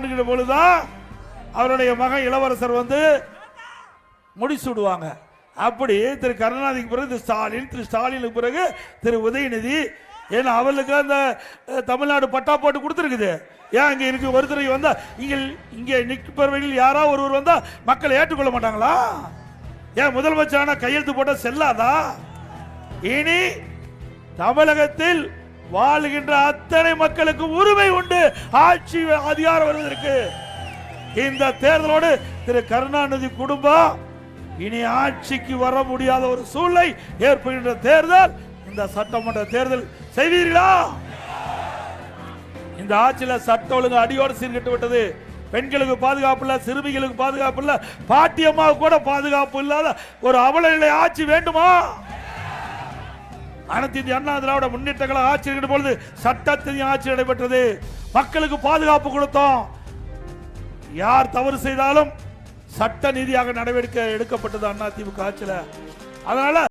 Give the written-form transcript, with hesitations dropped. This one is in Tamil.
ஆண்டுகிற பொழுதுதான் அவருடைய மகன் இளவரசர் வந்து முடிசூடுவாங்க. அப்படி திரு கருணாநிதிக்கு பிறகு திரு ஸ்டாலினுக்கு பிறகு திரு உதயநிதி. ஏன்னா அவளுக்கு அந்த தமிழ்நாடு பட்டா போட்டு கொடுத்துருக்குது. ஏன் இங்க இருக்கு ஒருத்தர் வந்தா இங்கே நிற்பவர்கள் யாராவது ஒருவர் வந்தா மக்கள் ஏற்றுக்கொள்ள மாட்டாங்களா? ஏன் முதலமைச்சரான கையெழுத்து போட்ட செல்லாதா? இனி தமிழகத்தில் வாழ்கின்ற அத்தனை மக்களுக்கு உரிமை உண்டு ஆட்சி அதிகாரம் வருவதற்கு. இந்த தேர்தலோடு திரு கருணாநிதி குடும்பம் இனி ஆட்சிக்கு வர முடியாத ஒரு சூழ்நிலை ஏற்படுகின்ற தேர்தல் இந்த சட்டமன்ற தேர்தல். செய்வீர்களா? இந்த ஆட்சியில் சட்ட ஒழுங்கு அடியோடு சீர்கட்டு விட்டது. பெண்களுக்கு பாதுகாப்பு இல்ல, சிறுமிகளுக்கு பாதுகாப்பு இல்ல, பாட்டியம்மா கூட பாதுகாப்பு இல்லாத ஒரு அவல நிலை ஆட்சி வேண்டுமா? அனைத்து இந்திய அண்ணா திராவிட முன்னேற்ற கழக ஆட்சி இருக்கிற பொழுது சட்டத்தின் ஆட்சி நடைபெற்றது. மக்களுக்கு பாதுகாப்பு கொடுத்தோம். யார் தவறு செய்தாலும் சட்ட நீதியாக நடவடிக்கை எடுக்கப்பட்டது அதிமுக ஆட்சியில். அதனால